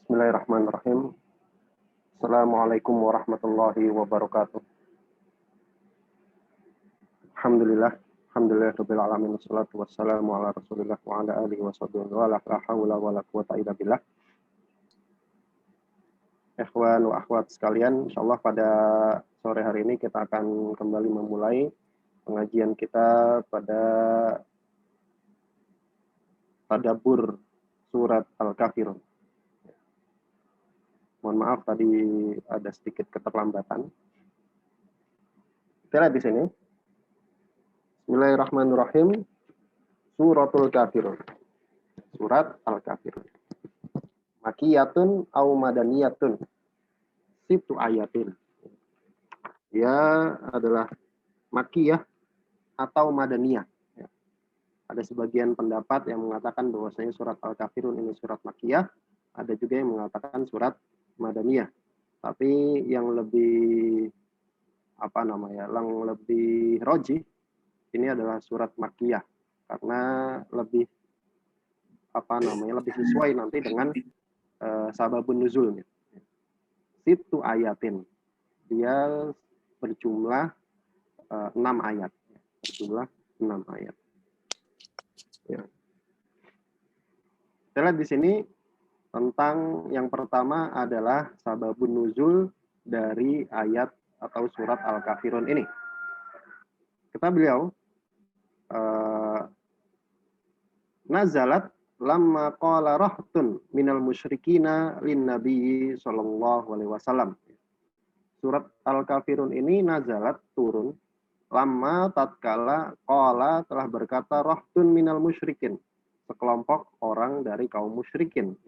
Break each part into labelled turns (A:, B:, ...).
A: Bismillahirrahmanirrahim. Assalamualaikum warahmatullahi wabarakatuh. Alhamdulillah rabbil wassalatu wassalamu ala Rasulillah wa ala alihi washabbihi wa la haula wa la quwata illa billah. Ikhwan wa akhwat sekalian, insyaallah pada sore hari ini kita akan kembali memulai pengajian kita pada tadabbur surat Al-Kafirun. Mohon maaf tadi ada sedikit keterlambatan. Kita lihat di sini. Bismillahirrahmanirrahim. Suratul Kafirun. Surat Al-Kafirun. Makiyatun au madaniyatun. Sibtu ayatin. Dia adalah makiyah atau madaniyah. Ada sebagian pendapat yang mengatakan bahwasanya surat Al-Kafirun ini surat makiyah. Ada juga yang mengatakan surat madaniyah. Tapi yang lebih yang lebih rajih ini adalah surat makiyah karena lebih lebih sesuai nanti dengan sababun nuzulnya. Situ ayatin. Dia berjumlah 6 ayat. Berjumlah 6 ayat. Ya. Kita lihat di sini tentang yang pertama adalah sababun nuzul dari ayat atau surat Al-Kafirun ini. Kata beliau, nazalat lamma qala rahtun minal musyrikina lin nabi sallallahu alaihi wasallam. Surat Al-Kafirun ini nazalat turun lamma tatkala qala telah berkata rahtun minal musyrikin, sekelompok orang dari kaum musyrikin.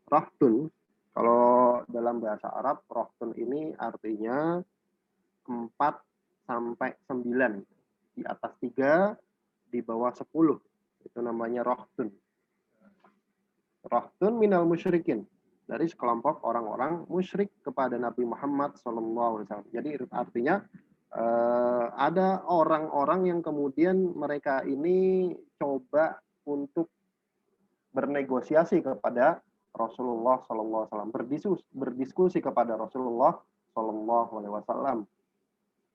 A: Rahtun, kalau dalam bahasa Arab, rahtun ini artinya 4 sampai 9. Di atas 3, di bawah 10. Itu namanya rahtun. Rahtun minal musyrikin. Dari sekelompok orang-orang musyrik kepada Nabi Muhammad SAW. Jadi artinya ada orang-orang yang kemudian mereka ini coba untuk bernegosiasi kepada Rasulullah SAW, berdiskusi kepada Rasulullah SAW.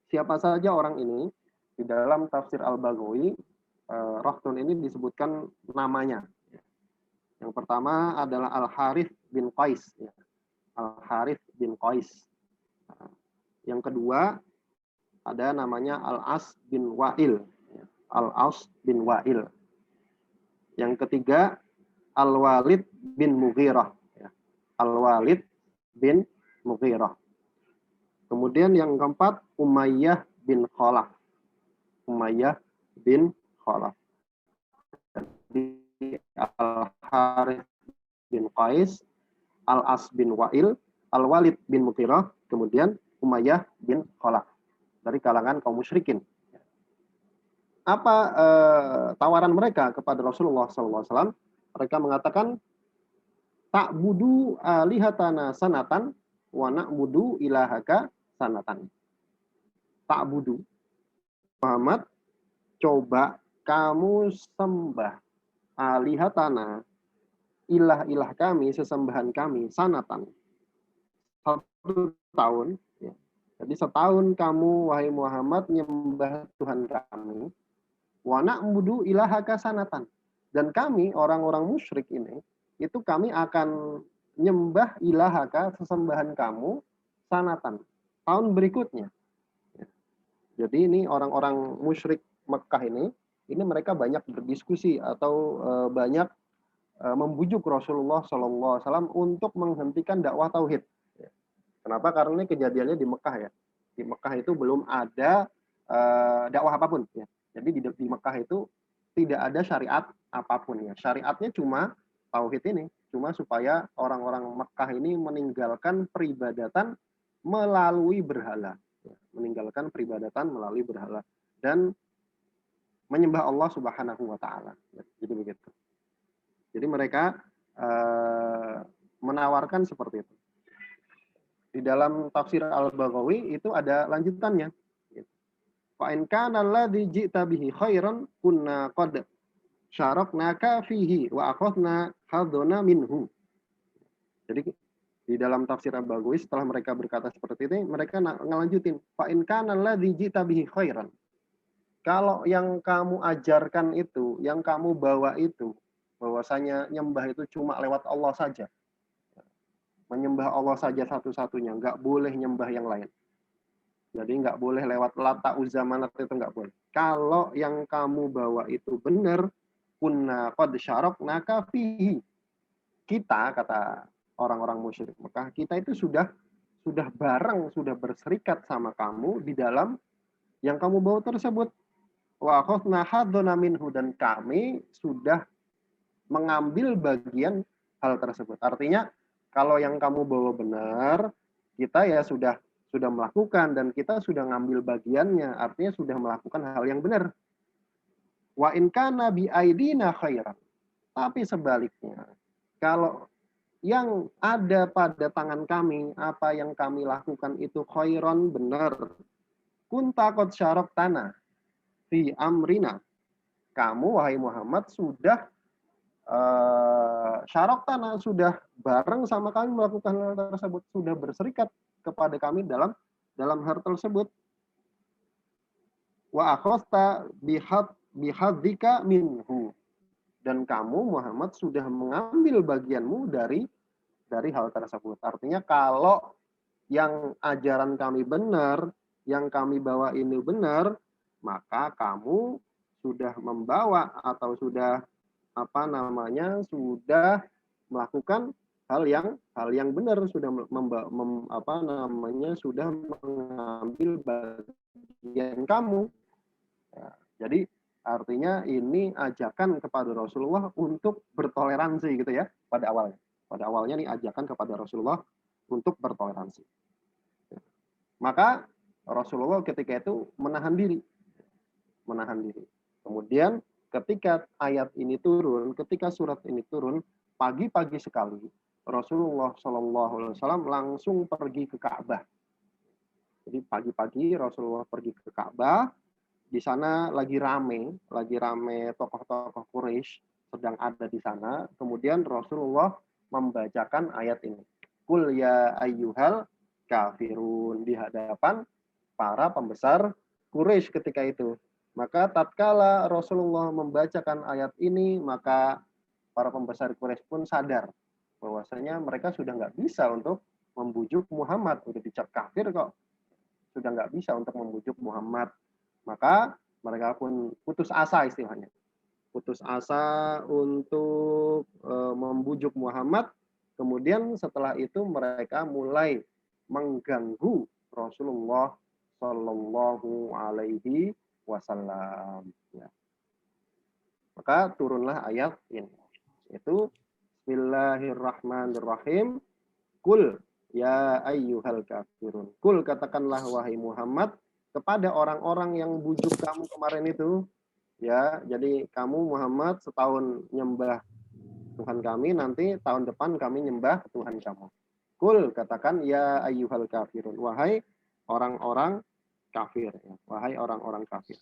A: Siapa saja orang ini? Di dalam tafsir Al-Baghawi, Rahtun ini disebutkan namanya. Yang pertama adalah Al-Harith bin Qais. Al-Harith bin Qais. Yang kedua ada namanya Al-As bin Wa'il. Al-As bin Wa'il. Yang ketiga Al-Walid bin Mughirah. Al-Walid bin Mughirah. Kemudian yang keempat Umayyah bin Khalaf. Umayyah bin Khalaf. Jadi Al-Harith bin Qais, Al-As bin Wa'il, Al-Walid bin Mughirah, kemudian Umayyah bin Khalaf. Dari kalangan kaum musyrikin. Apa tawaran mereka kepada Rasulullah SAW? Mereka mengatakan, ta'budu alihatana sanatan wa na'budu ilahaka sanatan. Ta'budu. Muhammad, coba kamu sembah alihatana, ilah-ilah kami, sesembahan kami, sanatan. 1 tahun. Ya. Jadi setahun kamu, wahai Muhammad, menyembah Tuhan kami. Wa na'budu ilahaka sanatan. Dan kami, orang-orang musyrik ini, itu kami akan nyembah ilahaka, sesembahan kamu, sanatan. Tahun berikutnya. Jadi ini orang-orang musyrik Mekah ini mereka banyak berdiskusi atau banyak membujuk Rasulullah SAW untuk menghentikan dakwah tauhid. Kenapa? Karena ini kejadiannya di Mekah ya. Di Mekah itu belum ada dakwah apapun. Ya. Jadi di Mekah itu tidak ada syariat apapun ya. Syariatnya cuma tauhid ini, cuma supaya orang-orang Mekah ini meninggalkan peribadatan melalui berhala. Ya. Meninggalkan peribadatan melalui berhala dan menyembah Allah Subhanahu wa taala. Ya. Jadi begitu. Jadi mereka menawarkan seperti itu. Di dalam tafsir Al-Baghawi itu ada lanjutannya. Fa in kana alladzi ji'ta bihi khairan kunna qad syaraknaka fihi wa akhadna haduna minhu. Jadi dalam tafsir Al-Baghawi setelah mereka berkata seperti ini, mereka ngelanjutin, fa in kana alladzi jita bihi khairan. Kalau yang kamu ajarkan itu, yang kamu bawa itu, bahwasanya nyembah itu cuma lewat Allah saja. Menyembah Allah saja satu-satunya, nggak boleh nyembah yang lain. Jadi nggak boleh lewat Lata, Uzza, Manat, itu nggak boleh. Kalau yang kamu bawa itu benar, kunna qad syarakna fihi. Kita, kata orang-orang musyrik Mekah, kita itu sudah bareng, sudah berserikat sama kamu di dalam yang kamu bawa tersebut. Wa akhadna hadzana minhu, dan kami sudah mengambil bagian hal tersebut. Artinya kalau yang kamu bawa benar, kita ya sudah melakukan dan kita sudah ngambil bagiannya, artinya sudah melakukan hal yang benar. Wa in kana bi aidina khairan. Tapi sebaliknya, kalau yang ada pada tangan kami, apa yang kami lakukan itu khairan, benar. Kunta qad syaraktana fi amrina. Kamu, wahai Muhammad, sudah syaraktana, sudah bareng sama kami melakukan hal tersebut, sudah berserikat kepada kami dalam hal tersebut. Wa akhasta bihadzika minhu, dan kamu Muhammad sudah mengambil bagianmu dari hal tersebut. Artinya kalau yang ajaran kami benar, yang kami bawa ini benar, maka kamu sudah membawa atau sudah sudah melakukan hal yang benar, sudah sudah mengambil bagian kamu. Ya, jadi artinya ini ajakan kepada Rasulullah untuk bertoleransi gitu ya pada awalnya. Pada awalnya ini ajakan kepada Rasulullah untuk bertoleransi. Maka Rasulullah ketika itu menahan diri. Kemudian ketika ayat ini turun, ketika surat ini turun, pagi-pagi sekali Rasulullah Shallallahu Alaihi Wasallam langsung pergi ke Ka'bah. Jadi pagi-pagi Rasulullah pergi ke Ka'bah. Di sana lagi rame tokoh-tokoh Quraisy sedang ada di sana. Kemudian Rasulullah membacakan ayat ini. Qul ya ayyuhal kafirun, di hadapan para pembesar Quraisy ketika itu. Maka tatkala Rasulullah membacakan ayat ini, maka para pembesar Quraisy pun sadar bahwasanya mereka sudah nggak bisa untuk membujuk Muhammad. Udah dicap kafir kok, sudah nggak bisa untuk membujuk Muhammad. Maka mereka pun putus asa, istilahnya. Putus asa untuk membujuk Muhammad. Kemudian setelah itu mereka mulai mengganggu Rasulullah Shallallahu Alaihi Wasallam. Ya. Maka turunlah ayat ini. Itu Bismillahirrahmanirrahim. Kul ya ayyuhal kafirun. Kul, katakanlah wahai Muhammad kepada orang-orang yang bujuk kamu kemarin itu, ya, jadi kamu Muhammad setahun nyembah Tuhan kami, nanti tahun depan kami nyembah Tuhan kamu. Kul, katakan ya ayyuhal kafirun, wahai orang-orang kafir, ya. Wahai orang-orang kafir.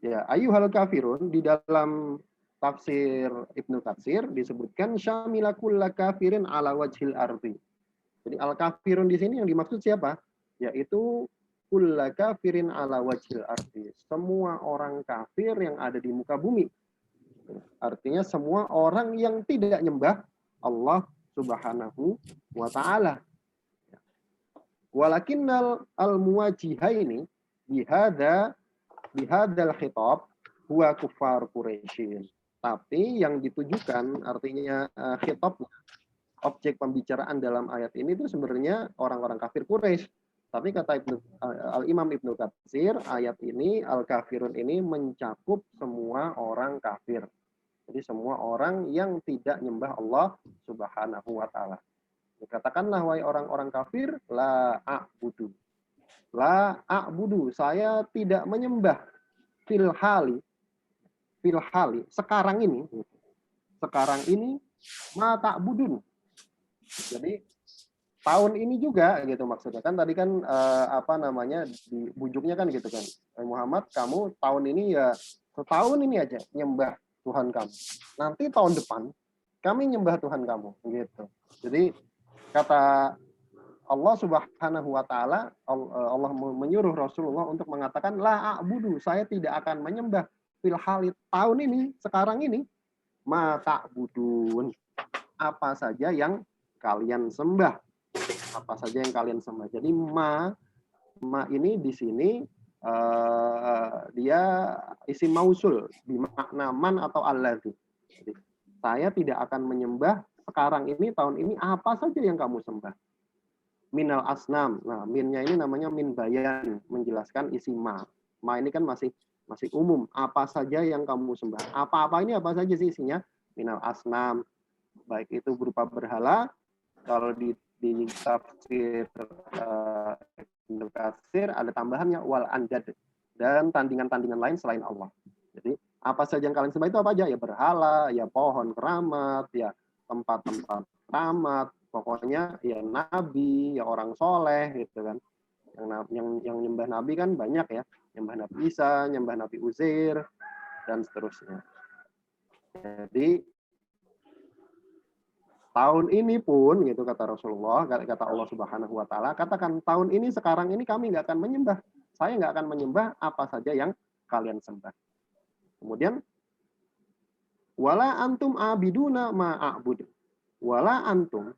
A: Ya, ayyuhal kafirun di dalam tafsir Ibnu Katsir disebutkan syamila kulla kafirin ala wajhil ardi. Jadi al-kafirun di sini yang dimaksud siapa? Yaitu kulla kafirin ala wajhil ardi. Semua orang kafir yang ada di muka bumi. Artinya semua orang yang tidak nyembah Allah Subhanahu wa taala. Walakinnal al-muwajihaini bihadzal khitab huwa kufar Quraisyin. Tapi yang ditujukan, artinya khitab, objek pembicaraan dalam ayat ini itu sebenarnya orang-orang kafir Quraisy. Tapi kata Al-Imam Ibnu Katsir, ayat ini, al-kafirun ini mencakup semua orang kafir. Jadi semua orang yang tidak nyembah Allah Subhanahu wa taala. Katakanlah wahai orang-orang kafir, la a'budu. La a'budu, saya tidak menyembah fil hali, sekarang ini ma ta'budun. Jadi tahun ini juga gitu maksudnya kan, tadi kan dibujuknya kan gitu kan, Muhammad kamu tahun ini ya setahun ini aja nyembah Tuhan kamu, nanti tahun depan kami nyembah Tuhan kamu, gitu. Jadi kata Allah Subhanahu wa taala, Allah menyuruh Rasulullah untuk mengatakan la a'budu, saya tidak akan menyembah fil halit tahun ini, sekarang ini, ma ta'budun, apa saja yang kalian sembah. Apa saja yang kalian sembah. Jadi ma ini di sini dia isim mausul bermakna man atau alladzi. Jadi saya tidak akan menyembah sekarang ini, tahun ini, apa saja yang kamu sembah. Minal asnam. Nah, minnya ini namanya min bayan, menjelaskan isi ma. Ma ini kan masih umum. Apa saja yang kamu sembah. Apa-apa ini apa saja sih isinya? Minal asnam. Baik itu berupa berhala, kalau di tafsir Ibnu Katsir ada tambahannya wal andad, dan tandingan-tandingan lain selain Allah. Jadi apa saja yang kalian sembah itu apa aja? Ya berhala, ya pohon keramat, ya tempat-tempat keramat, pokoknya ya nabi, ya orang soleh gitu kan. Yang nyembah nabi kan banyak ya, nyembah Nabi Isa, nyembah Nabi Uzair dan seterusnya. Jadi tahun ini pun gitu kata Rasulullah, kata Allah Subhanahu wa taala, katakan tahun ini, sekarang ini kami nggak akan menyembah. Saya nggak akan menyembah apa saja yang kalian sembah. Kemudian wala antum abiduna ma a'bud. Wala antum,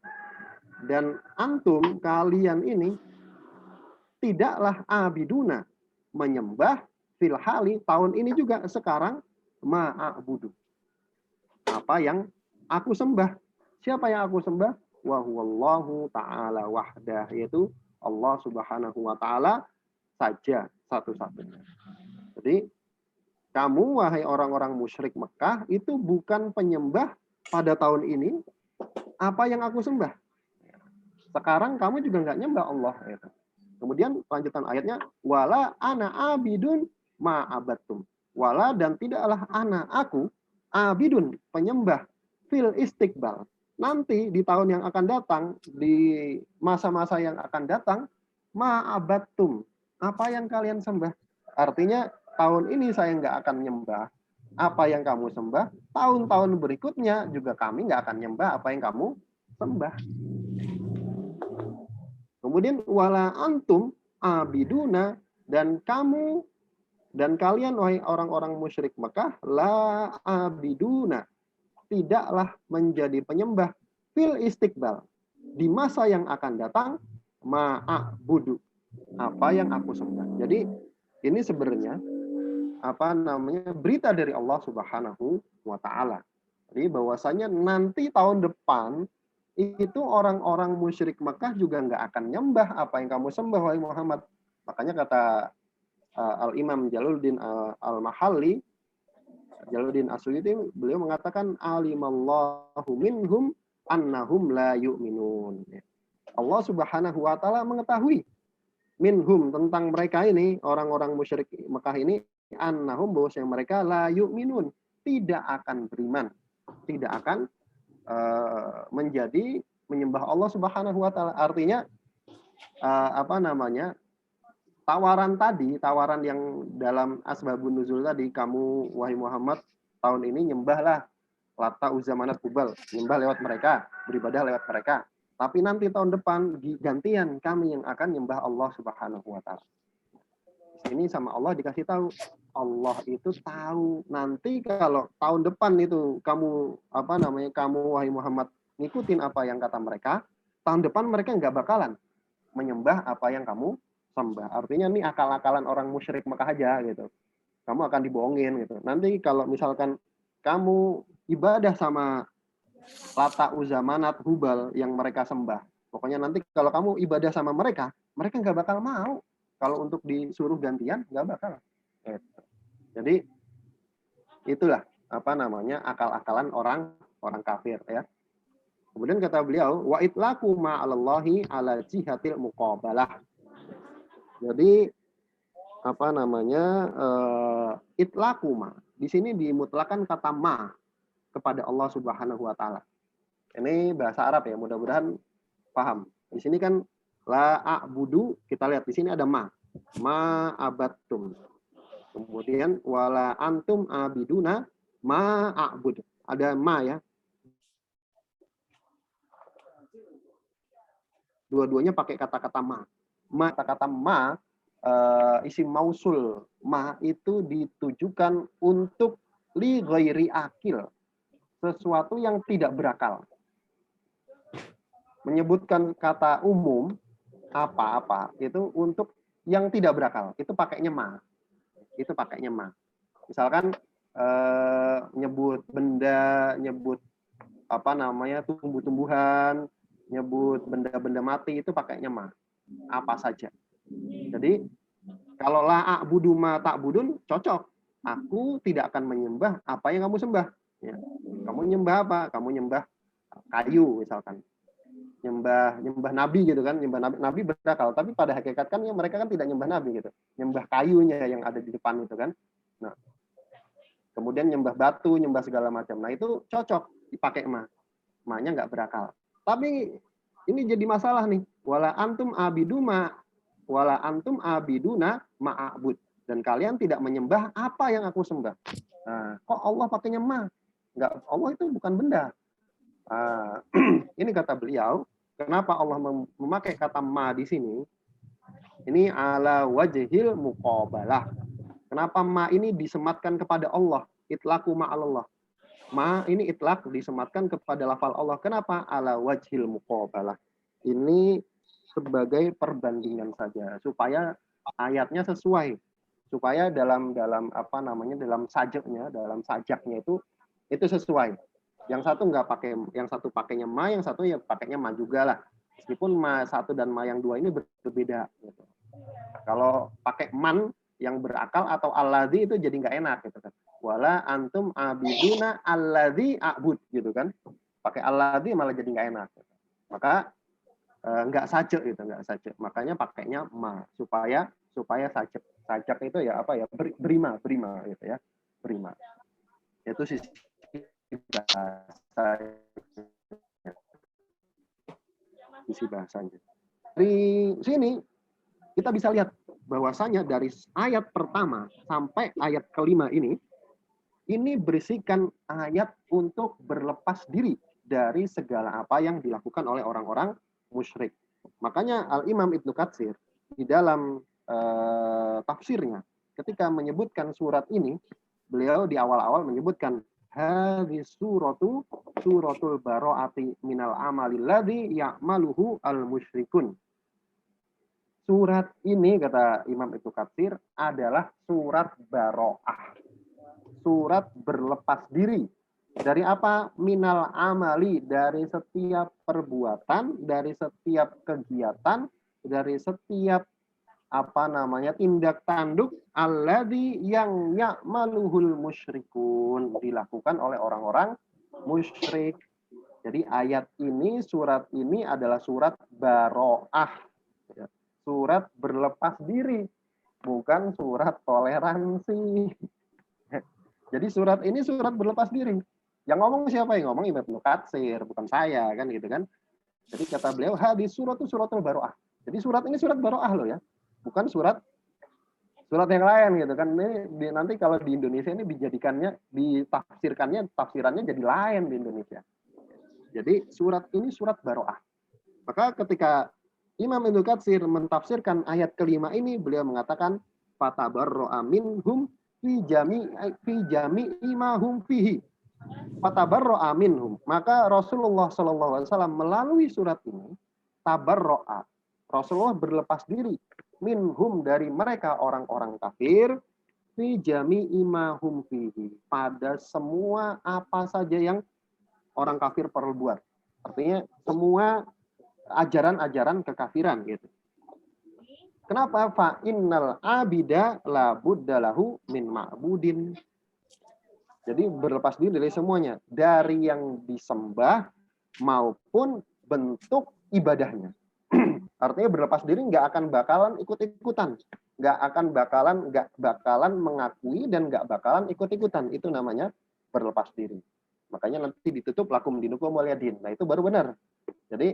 A: dan antum kalian ini tidaklah abiduna menyembah fil hali tahun ini juga sekarang ma a'budu. Apa yang aku sembah. Siapa yang aku sembah? Wa huwallahu ta'ala wahdah, yaitu Allah Subhanahu wa taala saja satu-satunya. Jadi kamu wahai orang-orang musyrik Mekah itu bukan penyembah pada tahun ini apa yang aku sembah. Sekarang kamu juga nggak nyembah Allah. Gitu. Kemudian lanjutan ayatnya, wala ana abidun ma abattum. Wala, dan tidaklah ana aku abidun penyembah fil istiqbal. Nanti di tahun yang akan datang, di masa-masa yang akan datang, ma abattum. Apa yang kalian sembah. Artinya tahun ini saya nggak akan nyembah apa yang kamu sembah. Tahun-tahun berikutnya juga kami nggak akan nyembah apa yang kamu sembah. Kemudian wala antum abiduna, dan kamu dan kalian wahai orang-orang musyrik Mekah la abiduna, tidaklah menjadi penyembah fil istiqbal, di masa yang akan datang, ma'abudu, apa yang aku sembah. Jadi ini sebenarnya berita dari Allah Subhanahu wa taala. Jadi bahwasanya nanti tahun depan itu orang-orang musyrik Mekah juga nggak akan nyembah apa yang kamu sembah wahai Muhammad. Makanya kata Al-Imam Jalaluddin Al-Mahalli, Jalaluddin As-Suyuti, beliau mengatakan alimallahu minhum annahum la yu'minun. Allah Subhanahu wa taala mengetahui minhum, tentang mereka ini, orang-orang musyrik Mekah ini, annahum, bahwasanya mereka la yu'minun, tidak akan beriman, tidak akan menjadi menyembah Allah Subhanahu wa taala. Artinya tawaran yang dalam asbabun nuzul tadi, kamu wahai Muhammad tahun ini nyembahlah Lata, Uzza, Manat, Hubal, nyembah lewat mereka, beribadah lewat mereka. Tapi nanti tahun depan gantian kami yang akan nyembah Allah Subhanahu wa taala. Ini sama Allah dikasih tahu, Allah itu tahu nanti kalau tahun depan itu kamu kamu wahai Muhammad ngikutin apa yang kata mereka, tahun depan mereka nggak bakalan menyembah apa yang kamu sembah. Artinya ini akal-akalan orang musyrik Mekah aja gitu. Kamu akan dibohongin gitu. Nanti kalau misalkan kamu ibadah sama Lata, Uzza, Manat, Hubal yang mereka sembah, pokoknya nanti kalau kamu ibadah sama mereka nggak bakal mau. Kalau untuk disuruh gantian nggak bakal. Jadi itulah akal-akalan orang kafir ya. Kemudian kata beliau, wa itlaku ma'alallahi ala jihatil muqabalah. Jadi itlaku ma. Di sini dimutlakan kata ma kepada Allah Subhanahu wa taala. Ini bahasa Arab ya, mudah-mudahan paham. Di sini kan la a'budu, kita lihat di sini ada ma abattum. Kemudian wala antum abiduna ma a'bud. Ada ma ya. Dua-duanya pakai kata-kata ma. Kata-kata ma, isim mausul. Ma itu ditujukan untuk li ghairi akil. Sesuatu yang tidak berakal. Menyebutkan kata umum, apa-apa, itu untuk yang tidak berakal. Itu pakainya ma. Itu pakainya ma. Misalkan nyebut benda, nyebut tumbuh-tumbuhan, nyebut benda-benda mati, itu pakainya ma. Apa saja. Jadi kalau la a'budu ma ta'budun cocok. Aku tidak akan menyembah apa yang kamu sembah. Ya. Kamu nyembah apa? Kamu nyembah kayu misalkan. Nyembah nabi gitu kan, nyembah nabi berakal, tapi pada hakikat kan mereka kan tidak nyembah nabi gitu. Nyembah kayunya yang ada di depan itu kan. Nah, kemudian nyembah batu, nyembah segala macam. Nah, itu cocok dipakai ma. Ma-nya nggak berakal. Tapi ini jadi masalah nih. Wala antum abiduna ma'abud. Dan kalian tidak menyembah apa yang aku sembah. Nah, kok Allah pakainya ma? Enggak, Allah itu bukan benda. Ini kata beliau, kenapa Allah memakai kata ma di sini? Ini ala wajhil muqabalah. Kenapa ma ini disematkan kepada Allah? Itlaku ma'alallah. Ma ini itlak disematkan kepada lafal Allah. Kenapa? Ala wajhil muqabalah. Ini sebagai perbandingan saja supaya ayatnya sesuai. Supaya dalam sajaknya itu sesuai. Yang satu nggak pakai, yang satu pakainya ma, yang satu ya pakainya ma juga lah. Meskipun ma satu dan ma yang dua ini berbeda. Gitu. Kalau pakai man yang berakal atau alladzi itu jadi nggak enak gitu kan. Wala antum abiduna alladzi a'bud gitu kan. Pakai alladzi malah jadi nggak enak. Gitu. Maka nggak sajak gitu, nggak sajak. Makanya pakainya ma supaya sajak. Sajak itu ya apa ya? Berima gitu ya. Berima. Itu sisi bahasanya. Dari sini kita bisa lihat bahwasanya dari ayat pertama sampai ayat kelima ini berisikan ayat untuk berlepas diri dari segala apa yang dilakukan oleh orang-orang musyrik. Makanya Al-Imam Ibnu Katsir di dalam tafsirnya ketika menyebutkan surat ini, beliau di awal-awal menyebutkan hadis suratul baro'ati minal amalil ladzi ya'maluhu al-musyrikun. Surat ini, kata Imam Ibnu Katsir, adalah surat baro'ah. Surat berlepas diri. Dari apa? Minal amali, dari setiap perbuatan, dari setiap kegiatan, dari setiap tindak tanduk alladzi yang ya'maluhul musyrikun, dilakukan oleh orang-orang musyrik. Jadi ayat ini, surat ini adalah surat baro'ah. Surat berlepas diri, bukan surat toleransi. Jadi surat ini surat berlepas diri. Yang ngomong siapa? Yang ngomong Ibnu Katsir, bukan saya kan gitu kan. Jadi kata beliau hadis surat itu suratul baro'ah. Jadi surat ini surat baro'ah loh ya. Bukan surat yang lain gitu kan. Ini nanti kalau di Indonesia ini tafsirannya jadi lain di Indonesia. Jadi surat ini surat baro'ah. Maka ketika Imam Ibnu Katsir mentafsirkan ayat kelima ini, beliau mengatakan fatabarro'a minhum fi jami'i ma hum fihi. Fatabarro'a minhum. Maka Rasulullah SAW melalui surat ini tabarro'a. Rasulullah berlepas diri minhum, dari mereka orang-orang kafir, fi jami'i ma hum fihi, pada semua apa saja yang orang kafir perlu buat. Artinya semua ajaran-ajaran kekafiran gitu. Kenapa? Fa innal abida la buddalahu min ma'budin. Jadi berlepas diri dari semuanya, dari yang disembah maupun bentuk ibadahnya. Artinya berlepas diri nggak akan bakalan ikut-ikutan, nggak bakalan mengakui dan nggak bakalan ikut-ikutan. Itu namanya berlepas diri. Makanya nanti ditutup lakum dinukum waliyadin. Nah itu baru benar. Jadi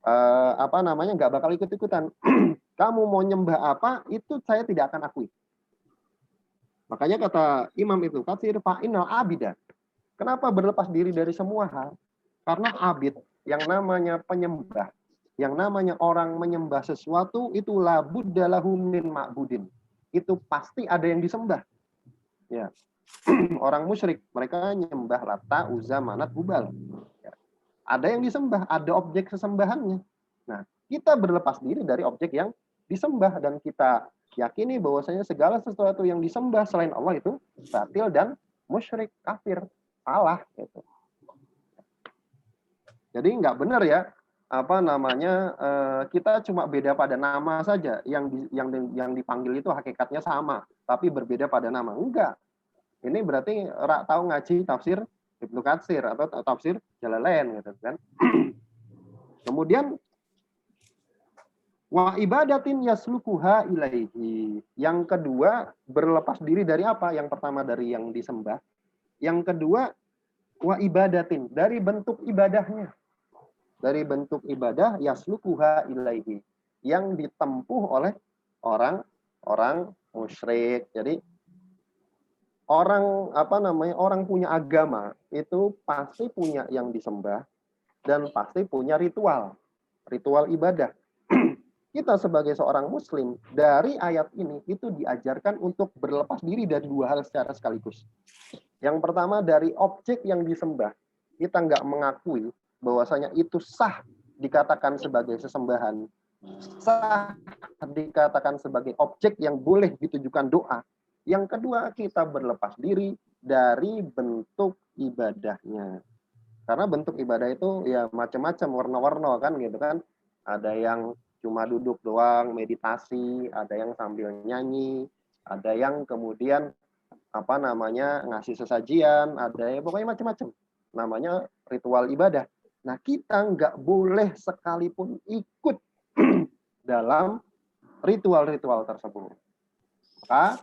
A: nggak bakal ikut-ikutan. Kamu mau nyembah apa, itu saya tidak akan akui. Makanya kata Imam Ibnu Katsir, fa'inal abida. Kenapa berlepas diri dari semua hal? Karena abid yang namanya penyembah, yang namanya orang menyembah sesuatu itu la budda lahu min ma'budin. Itu pasti ada yang disembah. Ya. Orang musyrik, mereka nyembah Lata, Uzza, Manat, Hubal. Ya. Ada yang disembah, ada objek sesembahannya. Nah, kita berlepas diri dari objek yang disembah dan kita yakini bahwasanya segala sesuatu yang disembah selain Allah itu batil dan musyrik, kafir, salah gitu. Jadi nggak benar ya, apa namanya, kita cuma beda pada nama saja, yang dipanggil itu hakikatnya sama, tapi berbeda pada nama. Enggak. Ini berarti tahu ngaji tafsir Ibnu Katsir atau tafsir Jalalain gitu kan. Kemudian wa ibadatin yaslukuha ilaihi. Yang kedua, berlepas diri dari apa? Yang pertama dari yang disembah. Yang kedua, wa ibadatin, dari bentuk ibadahnya. Dari bentuk ibadah yaslukuha ilaihi, yang ditempuh oleh orang musyrik. Jadi orang punya agama itu pasti punya yang disembah dan pasti punya ritual ibadah. Kita sebagai seorang muslim dari ayat ini itu diajarkan untuk berlepas diri dari dua hal secara sekaligus. Yang pertama, dari objek yang disembah, kita nggak mengakui bahwasanya itu sah dikatakan sebagai sesembahan, sah dikatakan sebagai objek yang boleh ditujukan doa. Yang kedua, kita berlepas diri dari bentuk ibadahnya. Karena bentuk ibadah itu ya macam-macam, warna-warna kan gitu kan. Ada yang cuma duduk doang, meditasi, ada yang sambil nyanyi, ada yang kemudian ngasih sesajian, ada yang pokoknya macam-macam. Namanya ritual ibadah. Nah, kita nggak boleh sekalipun ikut dalam ritual-ritual tersebut. Maka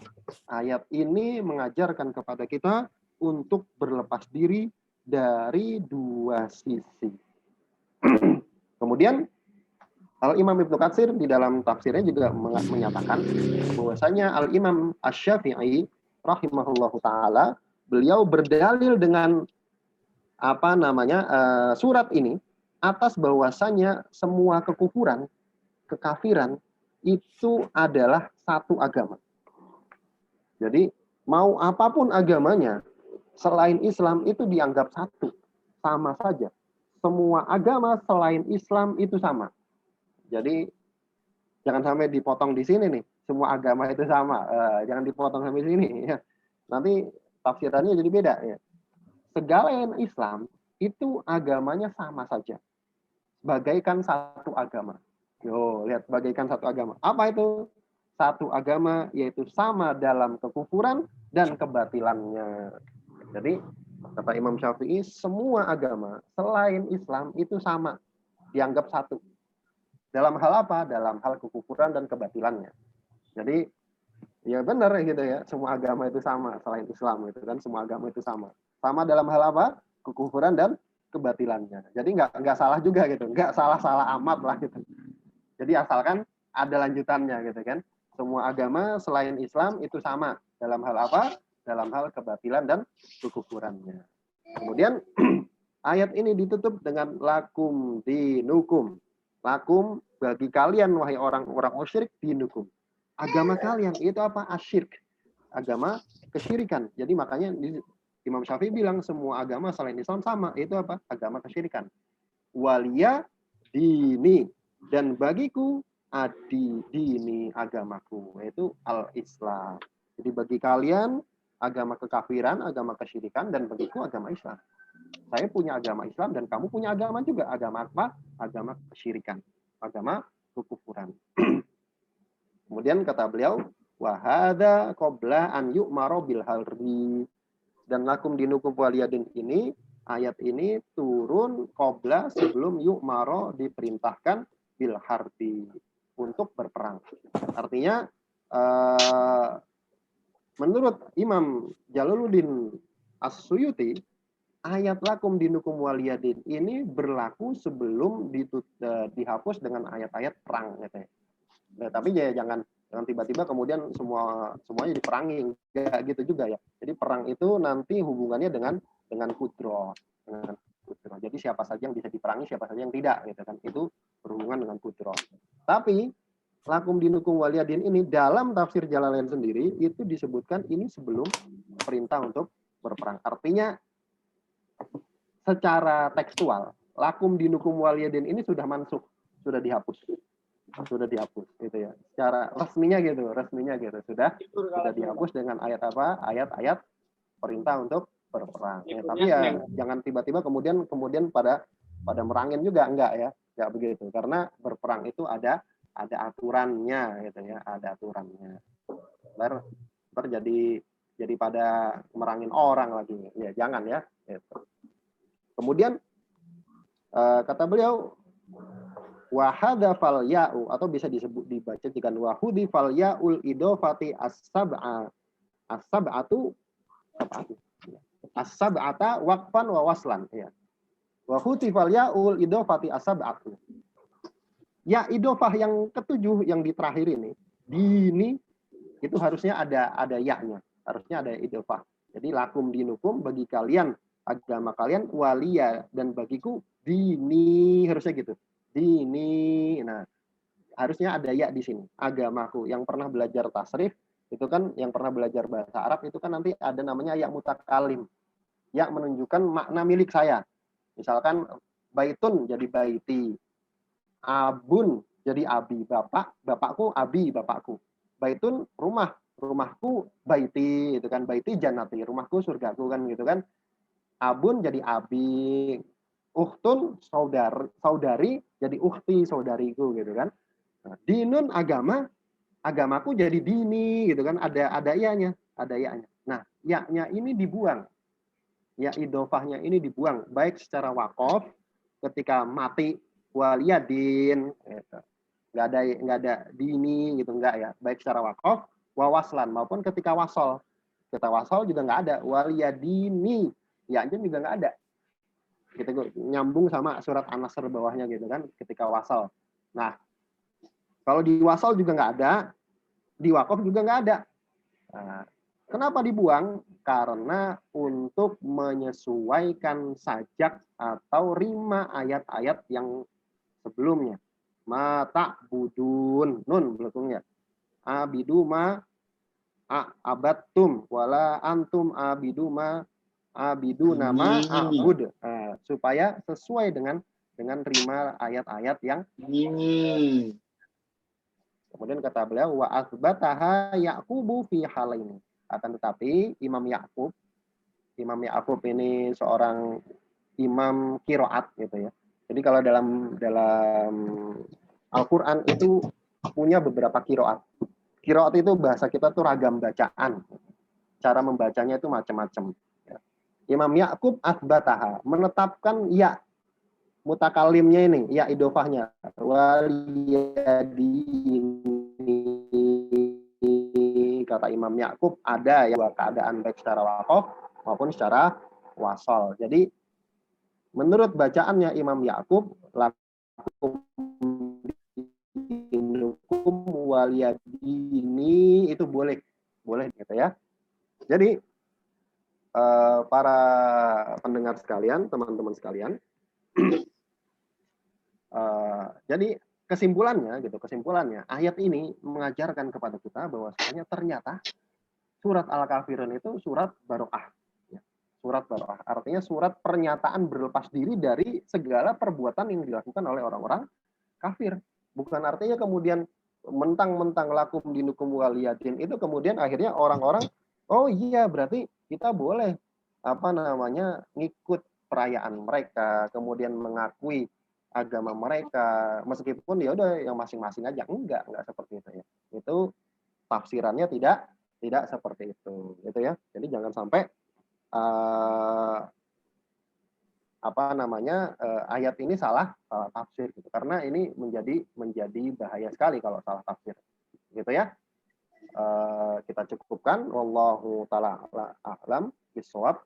A: ayat ini mengajarkan kepada kita untuk berlepas diri dari dua sisi. Kemudian Al-Imam Ibnu Katsir di dalam tafsirnya juga menyatakan bahwasanya Al-Imam Asy-Syafi'i rahimahullahu taala, beliau berdalil dengan surat ini atas bahwasanya semua kekufuran, kekafiran itu adalah satu agama. Jadi mau apapun agamanya selain Islam itu dianggap satu, sama saja. Semua agama selain Islam itu sama. Jadi jangan sampai dipotong di sini nih, semua agama itu sama. Jangan dipotong sampai sini. Nanti tafsirannya jadi beda ya. Segala yang Islam itu agamanya sama saja. Bagaikan satu agama. Lihat, bagaikan satu agama. Apa itu? Satu agama, yaitu sama dalam kekufuran dan kebatilannya. Jadi, kata Imam Syafi'i, semua agama selain Islam itu sama. Dianggap satu. Dalam hal apa? Dalam hal kekufuran dan kebatilannya. Jadi, ya benar gitu ya. Semua agama itu sama selain Islam gitu kan. Semua agama itu sama. Sama dalam hal apa? Kekufuran dan kebatilannya. Jadi nggak salah juga gitu, nggak salah-salah amat lah gitu. Jadi asalkan ada lanjutannya gitu kan. Semua agama selain Islam itu sama dalam hal apa? Dalam hal kebatilan dan kekufurannya. Kemudian ayat ini ditutup dengan lakum dinukum. Lakum bagi kalian wahai orang-orang musyrik dinukum. Agama kalian itu apa? Asyirk. Agama kesyirikan. Jadi makanya Imam Syafi'i bilang semua agama selain Islam sama. Itu apa? Agama kesyirikan. Waliya dini. Dan bagiku dini agamaku. Yaitu al-Islam. Jadi bagi kalian agama kekafiran, agama kesyirikan, dan bagiku agama Islam. Saya punya agama Islam dan kamu punya agama juga. Agama apa? Agama kesyirikan. Agama kekufuran. Kemudian kata beliau, wahada qabla an yu'maro bil harbi. Dan lakum dinukum waliyadin ini, ayat ini turun qabla sebelum yu'maro diperintahkan bil harbi, untuk berperang. Artinya menurut Imam Jalaluddin As-Suyuti, ayat lakum dinukum waliyadin ini berlaku sebelum dihapus dengan ayat-ayat perang gitu ya. Nah, tapi ya jangan tiba-tiba kemudian semuanya diperangi, enggak gitu juga ya. Jadi perang itu nanti hubungannya dengan kudro, dengan Putro. Jadi siapa saja yang bisa diperangi, siapa saja yang tidak, gitu kan. Itu berhubungan dengan putro. Tapi lakum dinukum waliyadin ini dalam tafsir Jalalain sendiri itu disebutkan ini sebelum perintah untuk berperang. Artinya secara tekstual lakum dinukum waliyadin ini sudah mansukh, sudah dihapus. Sudah dihapus gitu ya. Secara resminya gitu sudah dihapus dengan ayat apa? Ayat-ayat perintah untuk berperang. Ya, tapi ya jangan tiba-tiba kemudian pada merangin juga, enggak begitu. Karena berperang itu ada aturannya gitu ya, ada aturannya. Ntar jadi pada merangin orang lagi. Ya jangan ya. Gitu. Kemudian kata beliau wahada fal ya'u atau bisa dibaca dengan wahudi fal ya'ul idofati as-sab'atu as-sab'ata waqfan wa waslan ya. Wahudi fal ya'ul idofati as-sab'atu. Ya idofah yang ketujuh yang di terakhir ini dini itu harusnya ada ya-nya, harusnya ada idofah. Jadi lakum dinukum bagi kalian agama kalian, waliya dan bagiku dini, harusnya gitu. Dini. Nah, harusnya ada ya di sini. Agamaku. Yang pernah belajar tasrif itu kan, yang pernah belajar bahasa Arab itu kan nanti ada namanya ya mutakalim. Ya menunjukkan makna milik saya. Misalkan baitun jadi baiti. Abun jadi abi, bapakku abi, bapakku. Baitun rumah, rumahku baiti, itu kan baiti jannati, rumahku surgaku kan gitu kan. Abun jadi abi, uhtun saudari jadi uhti, saudariku gitu kan. Nah, dinun agama, agamaku jadi dini gitu kan, ada ianya, ada ianya. Nah, ya-nya ini dibuang. Ya idofahnya ini dibuang baik secara wakaf ketika mati waliyadin gitu. Nggak ada dini gitu, enggak ya, baik secara wakaf wawaslan maupun ketika wasol. Kita wasol juga nggak ada waliyadini, ya aja juga nggak ada. Gitu, nyambung sama surat An-Nasr bawahnya gitu kan, ketika wasal. Nah, kalau di wasal juga nggak ada, di wakaf juga nggak ada. Nah, kenapa dibuang? Karena untuk menyesuaikan sajak atau rima ayat-ayat yang sebelumnya. Mata budun, nun belakangnya. Abidu ma abatum wala antum abidu ma abidu nama abud, supaya sesuai dengan rima ayat-ayat yang kemudian kata beliau wa asbataha Yaqubu fi halaini. Akan tetapi Imam Yakub ini seorang imam qiraat gitu ya. Jadi kalau dalam Al-Qur'an itu punya beberapa qiraat. Qiraat itu bahasa kita tuh ragam bacaan. Cara membacanya itu macam-macam. Imam Yakub asbataha, menetapkan ya mutakalimnya ini, ya idofahnya. Kata Imam Yakub ada ya keadaan baik secara wakaf maupun secara wasol. Jadi menurut bacaannya Imam Yakub lakum dinukum waliyadini itu boleh gitu ya. Jadi para pendengar sekalian, teman-teman sekalian, jadi kesimpulannya ayat ini mengajarkan kepada kita bahwasanya ternyata surat Al-Kafirun itu surat barokah. Surat barokah artinya surat pernyataan berlepas diri dari segala perbuatan yang dilakukan oleh orang-orang kafir. Bukan artinya kemudian mentang-mentang lakum dinukum waliyadin itu kemudian akhirnya orang-orang oh iya berarti kita boleh ngikut perayaan mereka, kemudian mengakui agama mereka, meskipun ya udah yang masing-masing aja. Enggak seperti itu ya. Itu tafsirannya tidak seperti itu, gitu ya. Jadi jangan sampai ayat ini salah tafsir gitu. Karena ini menjadi bahaya sekali kalau salah tafsir. Gitu ya. Kita cukupkan, wallahu taala a'lam bishawab.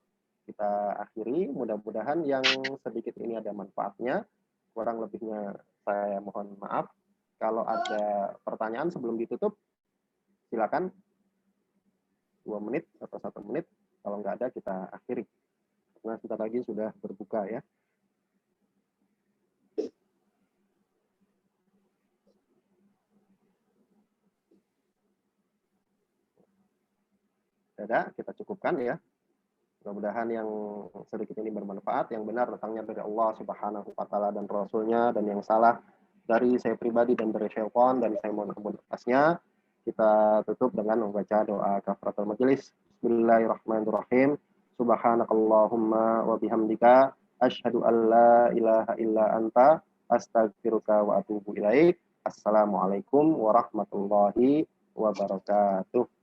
A: Kita akhiri, mudah-mudahan yang sedikit ini ada manfaatnya. Kurang lebihnya saya mohon maaf. Kalau ada pertanyaan sebelum ditutup, silakan 2 menit atau 1 menit. Kalau nggak ada kita akhiri. Karena sebentar lagi sudah berbuka ya. Dadah, kita cukupkan ya. Mudah-mudahan yang sedikit ini bermanfaat, yang benar datangnya dari Allah Subhanahu wa taala dan Rasulnya, dan yang salah dari saya pribadi dan dari syaitan, dan saya mohon ampun atasnya. Kita tutup dengan membaca doa kafaratul majelis. Bismillahirrahmanirrahim. Subhanakallahumma wa bihamdika asyhadu an la ilaha illa anta astaghfiruka wa atubu ilaik. Assalamualaikum warahmatullahi wabarakatuh.